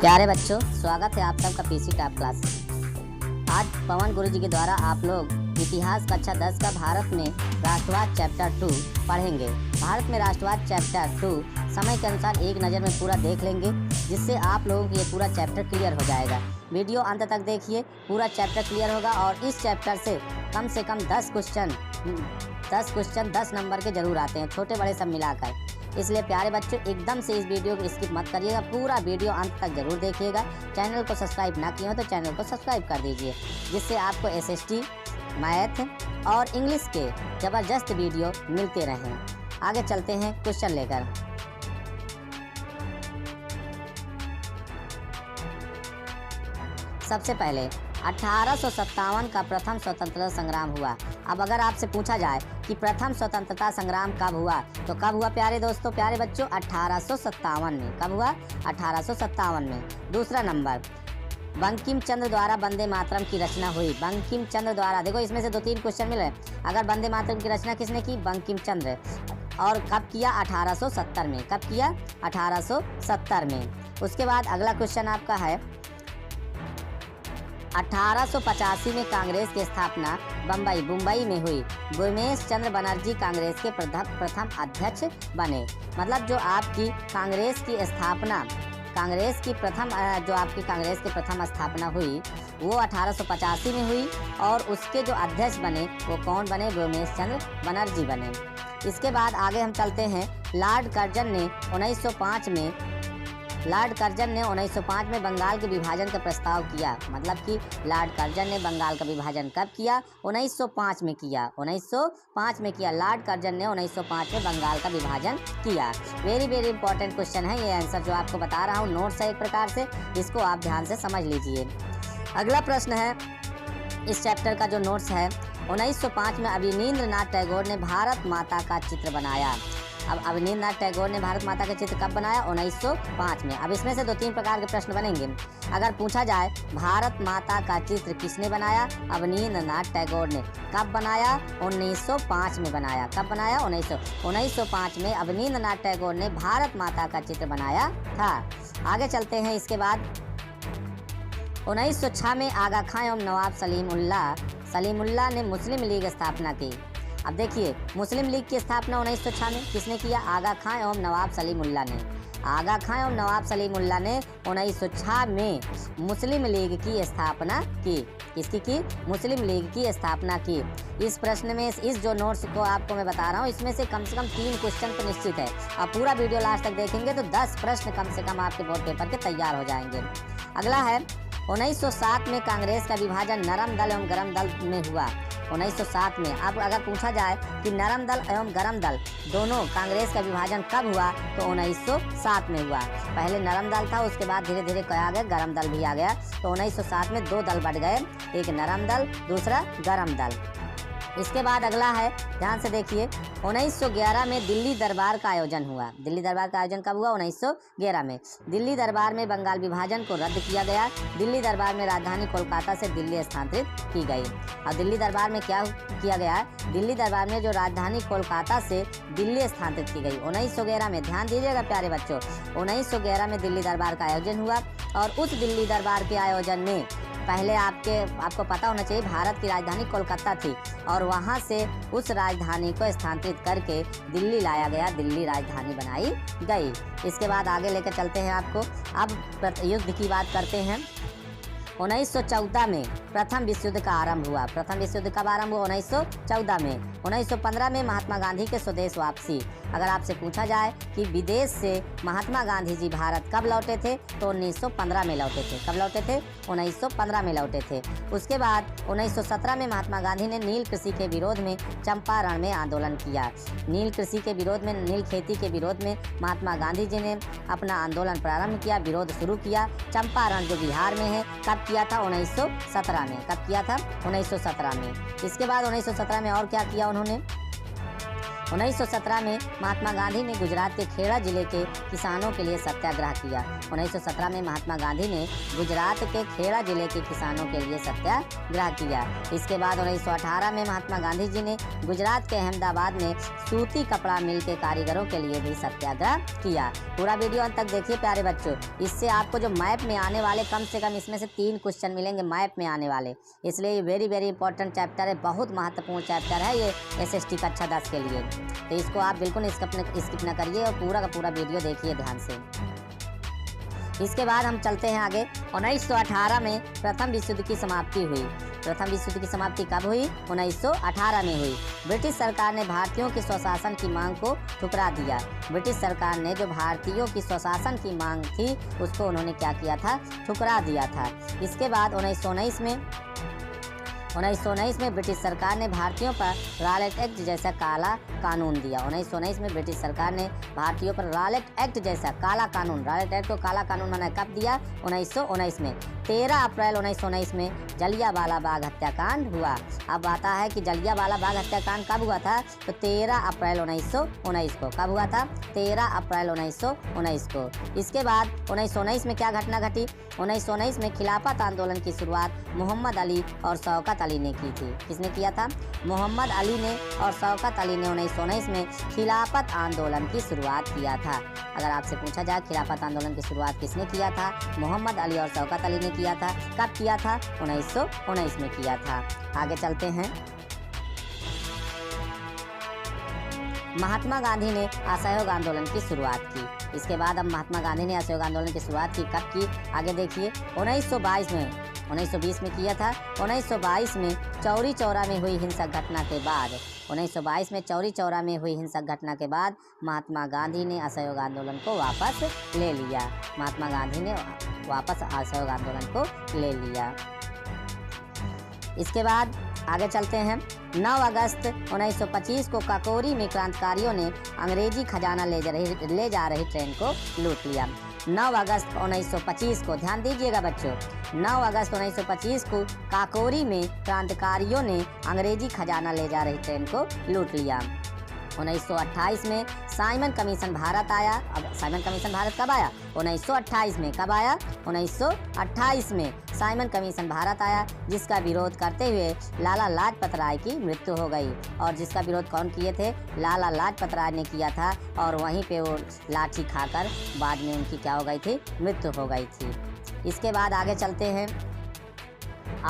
प्यारे बच्चों, स्वागत है आप सबका पीसी टॉप क्लास में। आज पवन गुरु जी के द्वारा आप लोग इतिहास कक्षा 10 का भारत में राष्ट्रवाद चैप्टर 2 पढ़ेंगे। भारत में राष्ट्रवाद चैप्टर 2 समय के अनुसार एक नज़र में पूरा देख लेंगे, जिससे आप लोगों को ये पूरा चैप्टर क्लियर हो जाएगा। वीडियो अंत तक देखिए, पूरा चैप्टर क्लियर होगा और इस चैप्टर से कम 10 क्वेश्चन 10 नंबर के जरूर आते हैं, छोटे बड़े सब मिलाकर। इसलिए प्यारे बच्चों, एकदम से इस वीडियो को स्किप मत करिएगा, पूरा वीडियो अंत तक जरूर देखिएगा। चैनल को सब्सक्राइब ना किए हो तो चैनल को सब्सक्राइब कर दीजिए, जिससे आपको SST, मैथ और इंग्लिश के ज़बरदस्त वीडियो मिलते रहें। आगे चलते हैं क्वेश्चन लेकर। सबसे पहले 1857 का प्रथम स्वतंत्रता संग्राम हुआ। अब अगर आपसे पूछा जाए कि प्रथम स्वतंत्रता संग्राम कब हुआ, तो कब हुआ प्यारे दोस्तों, प्यारे बच्चों? 1857 में। कब हुआ? 1857 में। दूसरा नंबर, बंकिम चंद्र द्वारा वंदे मातरम की रचना हुई। बंकिम चंद्र द्वारा, देखो इसमें से 2-3 क्वेश्चन मिले। अगर वंदे मातरम की रचना किसने की? बंकिम चंद्र। और कब किया? 1870 में। कब किया? 1870 में। उसके बाद अगला क्वेश्चन आपका है, 1885 में कांग्रेस की स्थापना मुंबई में हुई। गोमेश चंद्र बनर्जी कांग्रेस के प्रथम अध्यक्ष बने। मतलब जो आपकी कांग्रेस की प्रथम स्थापना हुई वो 1885 में हुई, और उसके जो अध्यक्ष बने वो कौन बने? गोमेश चंद्र बनर्जी बने। इसके बाद आगे हम चलते हैं। लॉर्ड कर्जन ने 1905 में बंगाल के विभाजन का प्रस्ताव किया। मतलब कि लॉर्ड कर्जन ने बंगाल का विभाजन कब किया? 1905 में किया। 1905 में किया। लॉर्ड कर्जन ने 1905 में बंगाल का विभाजन किया। वेरी वेरी इंपॉर्टेंट क्वेश्चन है ये आंसर जो आपको बता रहा हूँ, नोट्स है एक प्रकार से, इसको आप ध्यान से समझ लीजिए। अगला प्रश्न है, इस चैप्टर का जो नोट्स है, 1905 में अवनींद्रनाथ टैगोर ने भारत माता का चित्र बनाया। अब अवनींद्रनाथ टैगोर ने भारत माता का चित्र कब बनाया? 1905 में। अब इसमें से 2-3 प्रकार के प्रश्न बनेंगे। अगर पूछा जाए भारत माता का चित्र किसने बनाया? अवनींद्रनाथ टैगोर ने। कब बनाया? 1905 में बनाया। कब बनाया? 1905 में अवनींद्रनाथ टैगोर ने भारत माता का चित्र बनाया था। आगे चलते हैं। इसके बाद 1906 में आगा खां एवं नवाब सलीमुल्लाह ने मुस्लिम लीग स्थापना की। अब देखिए, मुस्लिम लीग की स्थापना 1906 में किसने किया? आगा खां एवं नवाब सलीमुल्लाह ने। आगा खां एवं नवाब सलीमुल्लाह ने 1906 में मुस्लिम लीग की स्थापना की। किसकी की? मुस्लिम लीग की स्थापना की। इस प्रश्न में, इस जो नोट्स को आपको मैं बता रहा हूँ, इसमें से कम 3 क्वेश्चन तो निश्चित है। अब पूरा वीडियो लास्ट तक देखेंगे तो 10 प्रश्न कम से कम आपके बोर्ड पेपर के तैयार हो जाएंगे। अगला है, 1907 में कांग्रेस का विभाजन नरम दल एवं गरम दल में हुआ। 1907 में। अब अगर पूछा जाए कि नरम दल एवं गरम दल दोनों कांग्रेस का विभाजन कब हुआ, तो 1907 में हुआ। पहले नरम दल था, उसके बाद धीरे धीरे क्या आ गया? गरम दल भी आ गया। तो 1907 में 2 दल बढ़ गए, एक नरम दल, दूसरा गरम दल। इसके बाद अगला है, ध्यान से देखिए, 1911 में दिल्ली दरबार का आयोजन हुआ। दिल्ली दरबार का आयोजन कब हुआ? 1911 में। दिल्ली दरबार में बंगाल विभाजन को रद्द किया गया। दिल्ली दरबार में राजधानी कोलकाता से दिल्ली स्थानांतरित की गई। और दिल्ली दरबार में क्या किया गया है? दिल्ली दरबार में जो राजधानी कोलकाता से दिल्ली स्थानांतरित की गई 1911 में। ध्यान दीजिएगा प्यारे बच्चों, 1911 में दिल्ली दरबार का आयोजन हुआ, और उस दिल्ली दरबार के आयोजन में पहले आपको पता होना चाहिए, भारत की राजधानी कोलकाता थी, और वहाँ से उस राजधानी को स्थानांतरित करके दिल्ली लाया गया, दिल्ली राजधानी बनाई गई। इसके बाद आगे लेकर चलते हैं आपको। अब युद्ध की बात करते हैं। 1914 में प्रथम विश्व युद्ध का आरंभ हुआ। प्रथम विश्व युद्ध कब आरंभ हुआ? 1914 में। 1915 में महात्मा गांधी के स्वदेश वापसी। अगर आपसे पूछा जाए कि विदेश से महात्मा गांधी जी भारत कब लौटे थे, तो 1915 में लौटे थे। कब लौटे थे? 1915 में लौटे थे। उसके बाद 1917 में महात्मा गांधी ने नील कृषि के विरोध में चंपारण में आंदोलन किया। नील कृषि के विरोध में, नील खेती के विरोध में महात्मा गांधी जी ने अपना आंदोलन प्रारंभ किया, विरोध शुरू किया। चंपारण जो बिहार में है, कब किया था? 1917 में। कब किया था? 1917 में। इसके बाद 1917 में और क्या किया उन्होंने? 1917 में महात्मा गांधी ने गुजरात के खेड़ा जिले के किसानों के लिए सत्याग्रह किया। 1917 में महात्मा गांधी ने गुजरात के खेड़ा जिले के किसानों के लिए सत्याग्रह किया। इसके बाद 1918 में महात्मा गांधी जी ने गुजरात के अहमदाबाद में सूती कपड़ा मिल के कारीगरों के लिए भी सत्याग्रह किया। पूरा वीडियो अंत तक देखिए प्यारे बच्चों। इससे आपको जो मैप में आने वाले कम से कम इसमें से 3 क्वेश्चन मिलेंगे मैप में आने वाले, इसलिए ये वेरी इंपॉर्टेंट चैप्टर है, बहुत महत्वपूर्ण चैप्टर है ये SST कक्षा 10 के लिए। तो इसको आप बिल्कुल स्किप न करिए और पूरा का पूरा वीडियो देखिए ध्यान से। इसके बाद हम चलते हैं आगे। 1918 में प्रथम विश्व युद्ध की समाप्ति हुई। प्रथम विश्व युद्ध की समाप्ति कब हुई? 1918 में हुई। ब्रिटिश सरकार ने भारतीयों के स्वशासन की मांग को ठुकरा दिया। ब्रिटिश सरकार ने जो भारतीयों की स्वशासन की मांग थी उसको उन्होंने क्या किया था? ठुकरा दिया था। इसके बाद 1919 में ब्रिटिश सरकार ने भारतीयों पर रॉलेट एक्ट जैसा काला कानून दिया। 1919 में ब्रिटिश सरकार ने भारतीयों पर रॉलेट एक्ट जैसा काला कानून, रॉलेट एक्ट को काला कानून बनाया। कब दिया? 1919 में। 13 अप्रैल 1919 में जलियांवाला बाग हत्याकांड हुआ। अब आता है कि जलियांवाला बाग हत्याकांड कब हुआ था? तो 13 अप्रैल 1919 को। कब हुआ था? 13 अप्रैल 1919 को। इसके बाद 1919 में क्या घटना घटी? 1919 में खिलाफत आंदोलन की शुरुआत मोहम्मद अली और शौकत अली ने की थी। किसने किया था? मोहम्मद अली ने और शौकत अली ने 1919 में खिलाफत आंदोलन की शुरुआत किया था। अगर आपसे पूछा जाए खिलाफत आंदोलन की शुरुआत किसने किया था? मोहम्मद अली और शौकत अली ने किया था। कब किया था? 1919 में किया था। आगे चलते हैं। महात्मा गांधी ने असहयोग आंदोलन की शुरुआत की। इसके बाद अब महात्मा गांधी ने असहयोग आंदोलन की शुरुआत की। कब की? आगे देखिए। 1920 में किया था। 1922 में चौरी चौरा में हुई हिंसक घटना के बाद 1922 में चौरी चौरा में हुई हिंसक घटना के बाद महात्मा गांधी ने असहयोग आंदोलन को वापस ले लिया। महात्मा गांधी ने वापस असहयोग आंदोलन को ले लिया। इसके बाद आगे चलते हैं। 9 अगस्त 1925 को काकोरी में क्रांतिकारियों ने अंग्रेजी खजाना ले जा रही ट्रेन को लूट लिया। 9 अगस्त 1925 को, ध्यान दीजिएगा बच्चों, 9 अगस्त 1925 को काकोरी में क्रांतिकारियों ने अंग्रेजी खजाना ले जा रही ट्रेन को लूट लिया। 1928 में साइमन कमीशन भारत आया। अब साइमन कमीशन भारत कब आया? 1928 में। कब आया? 1928 में साइमन कमीशन भारत आया, जिसका विरोध करते हुए लाला लाजपत राय की मृत्यु हो गई। और जिसका विरोध कौन किए थे? लाला लाजपत राय ने किया था। और वहीं पे वो लाठी खाकर बाद में उनकी क्या हो गई थी? मृत्यु हो गई थी। इसके बाद आगे चलते हैं।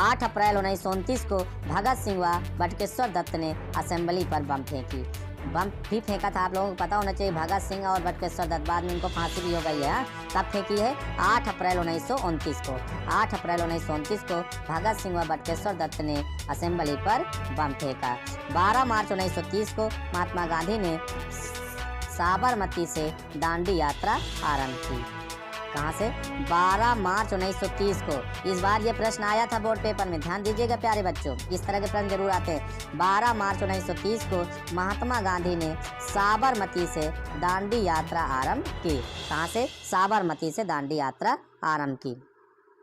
8 अप्रैल 1929 को भगत सिंह व बटुकेश्वर दत्त ने असेंबली पर बम फेंकी। बम भी फेंका था, आप लोगों को पता होना चाहिए। भगत सिंह और बटुकेश्वर दत्त, बाद में उनको फांसी भी हो गई है। कब फेंकी है? 8 अप्रैल 1929 को। 8 अप्रैल 1929 को भगत सिंह व बटुकेश्वर दत्त ने असेंबली पर बम फेंका। 12 मार्च 1930 को महात्मा गांधी ने साबरमती से दांडी यात्रा आरंभ की। कहाँ से? 12 मार्च 1930 को। इस बार ये प्रश्न आया था बोर्ड पेपर में, ध्यान दीजिएगा प्यारे बच्चों, इस तरह के प्रश्न जरूर आते हैं। 12 मार्च 1930 को महात्मा गांधी ने साबरमती से दांडी यात्रा आरंभ की। कहाँ से? साबरमती से दांडी यात्रा आरंभ की।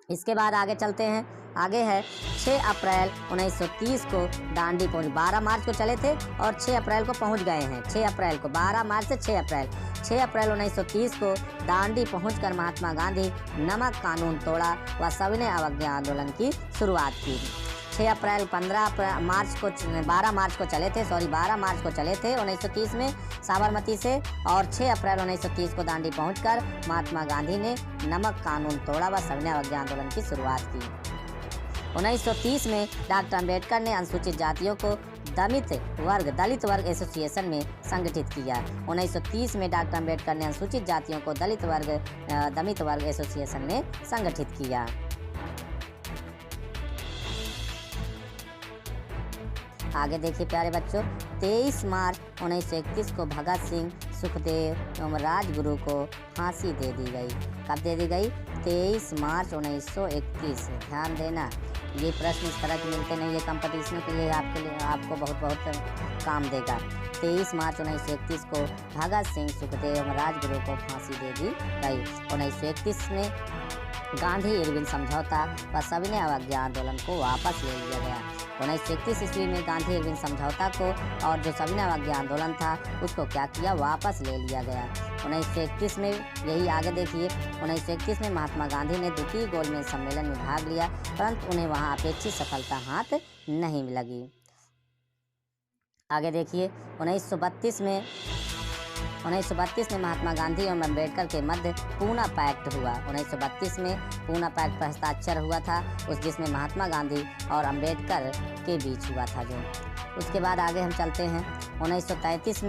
इसके बाद आगे चलते हैं। आगे है 6 अप्रैल 1930 को दांडी पहुँच। 12 मार्च को चले थे और 6 अप्रैल को पहुँच गए हैं। 6 अप्रैल को, 12 मार्च से 6 अप्रैल 1930 को दांडी पहुंचकर महात्मा गांधी नमक कानून तोड़ा व सविनय अवज्ञा आंदोलन की शुरुआत की। 6 अप्रैल 12 मार्च को चले थे 1930 में साबरमती से। और 6 अप्रैल 1930 को दांडी पहुंचकर महात्मा गांधी ने नमक कानून तोड़ा व सविनय अवज्ञा आंदोलन की शुरुआत की। 1930 में डॉक्टर अंबेडकर ने अनुसूचित जातियों को दलित वर्ग एसोसिएशन में संगठित किया। 1930 में डॉक्टर अंबेडकर ने अनुसूचित जातियों को दलित वर्ग एसोसिएशन में संगठित किया। आगे देखिए प्यारे बच्चों। 23 मार्च 1931 को भगत सिंह, सुखदेव एवं राजगुरु को फांसी दे दी गई। कब दे दी गई? 23 मार्च 1931। ध्यान देना, ये प्रश्न इस तरह के मिलते नहीं है कंपटीशन के लिए, आपको बहुत काम देगा। 23 मार्च 1931 को भगत सिंह, सुखदेव एवं राजगुरु को फांसी दे दी गई। 1931 में गांधी इरविन समझौता व सविनय अवज्ञा आंदोलन को वापस ले लिया गया। 1931 ईस्वी में गांधी इरविन समझौता को और जो सविनय अवज्ञा आंदोलन था उसको क्या किया, वापस ले लिया गया। 1931 में यही आगे देखिए, 1931 में महात्मा गांधी ने द्वितीय गोलमेज सम्मेलन में भाग लिया, परंतु उन्हें वहां अपेक्षित सफलता हाथ नहीं लगी। आगे देखिए, 1932 में महात्मा गांधी एवं अम्बेडकर के मध्य पूना पैक्ट हुआ। 1932 में पूना पैक्ट पर हस्ताक्षर हुआ था, जिसमें महात्मा गांधी और अम्बेडकर के बीच हुआ था जो। उसके बाद आगे हम चलते हैं। 1933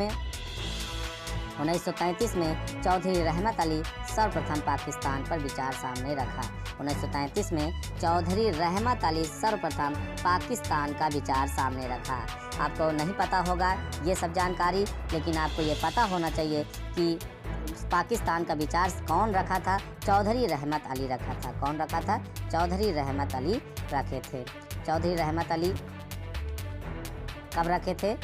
में चौधरी रहमत अली सर्वप्रथम पाकिस्तान पर विचार सामने रखा। 1933 में चौधरी रहमत अली सर्वप्रथम पाकिस्तान का विचार सामने रखा। आपको नहीं पता होगा ये सब जानकारी, लेकिन आपको ये पता होना चाहिए कि पाकिस्तान का विचार कौन रखा था, चौधरी रहमत अली रखा था। कौन रखा था? चौधरी रहमत अली रखे थे। चौधरी रहमत अली कब रखे थे?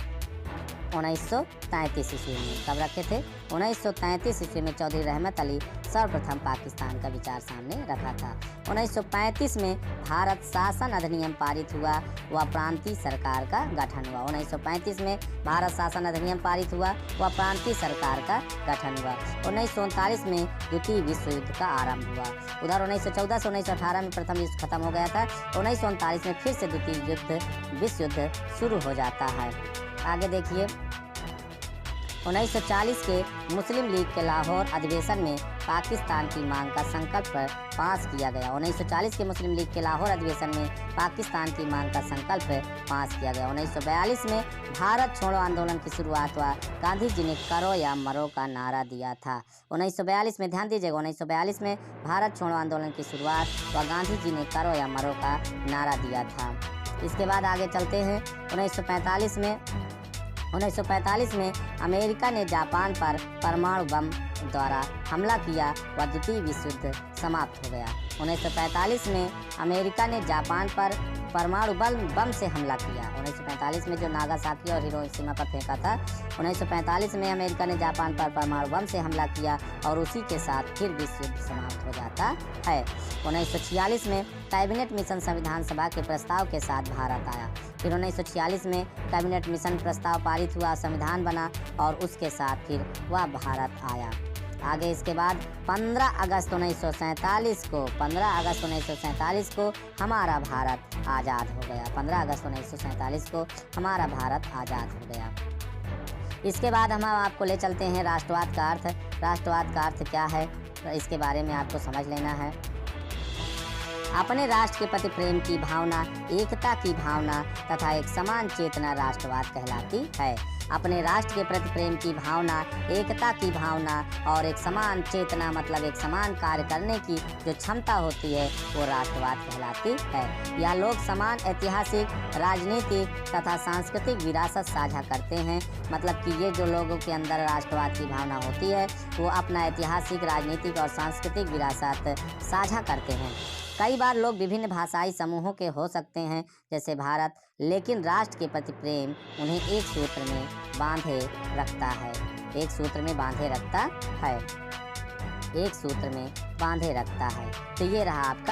1933 ईस्वी में। कब रखे थे? 1933 ईस्वी में चौधरी रहमत अली सर्वप्रथम पाकिस्तान का विचार सामने रखा था। 1935 में भारत शासन अधिनियम पारित हुआ व प्रांतीय सरकार का गठन हुआ। 1935 में भारत शासन अधिनियम पारित हुआ व प्रांतीय सरकार का गठन हुआ। 1939 में द्वितीय विश्व युद्ध का आरंभ हुआ। उधर 1914 से 1918 में प्रथम युद्ध खत्म हो गया था। 1939 में फिर से द्वितीय विश्व युद्ध शुरू हो जाता है। आगे देखिए, 1940 के मुस्लिम लीग के लाहौर अधिवेशन में पाकिस्तान की मांग का संकल्प पास किया गया। 1940 के मुस्लिम लीग के लाहौर अधिवेशन में पाकिस्तान की मांग का संकल्प पास किया गया। 1942 में भारत छोड़ो आंदोलन की शुरुआत हुआ। गांधी जी ने करो या मरो का नारा दिया था। 1942 में, ध्यान दीजिएगा, 1942 में भारत छोड़ो आंदोलन की शुरुआत व गांधी जी ने करो या मरो का नारा दिया था। इसके बाद आगे चलते हैं। 1945 में अमेरिका ने जापान पर परमाणु बम द्वारा हमला किया व द्वितीय विश्व युद्ध समाप्त हो गया। 1945 में अमेरिका ने जापान पर परमाणु बम से हमला किया। 1945 में जो नागासाकी और हिरोशिमा पर फेंका था, 1945 में अमेरिका ने जापान पर परमाणु बम से हमला किया और उसी के साथ फिर विश्व युद्ध समाप्त हो जाता है। 1946 में कैबिनेट मिशन संविधान सभा के प्रस्ताव के साथ भारत आया। फिर 1946 में कैबिनेट मिशन प्रस्ताव पारित हुआ, संविधान बना और उसके साथ फिर वह भारत आया। आगे इसके बाद 15 अगस्त 1947 को हमारा भारत आज़ाद हो गया। 15 अगस्त 1947 को हमारा भारत आज़ाद हो गया। इसके बाद हम आपको ले चलते हैं राष्ट्रवाद का अर्थ। राष्ट्रवाद का अर्थ क्या है, इसके बारे में आपको समझ लेना है। अपने राष्ट्र के प्रति प्रेम की भावना, एकता की भावना तथा एक समान चेतना राष्ट्रवाद कहलाती है। अपने राष्ट्र के प्रति प्रेम की भावना, एकता की भावना और एक समान चेतना मतलब एक समान कार्य करने की जो क्षमता होती है वो राष्ट्रवाद कहलाती है। यह लोग समान ऐतिहासिक, राजनीतिक तथा सांस्कृतिक विरासत साझा करते हैं। मतलब कि ये जो लोगों के अंदर राष्ट्रवाद की भावना होती है वो अपना ऐतिहासिक, राजनीतिक और सांस्कृतिक विरासत साझा करते हैं। कई बार लोग विभिन्न भाषाई समूहों के हो सकते हैं जैसे भारत, लेकिन राष्ट्र के प्रति प्रेम उन्हें एक सूत्र में बांधे रखता है। एक सूत्र में बांधे रखता है। एक सूत्र में बांधे रखता है। तो ये रहा आपका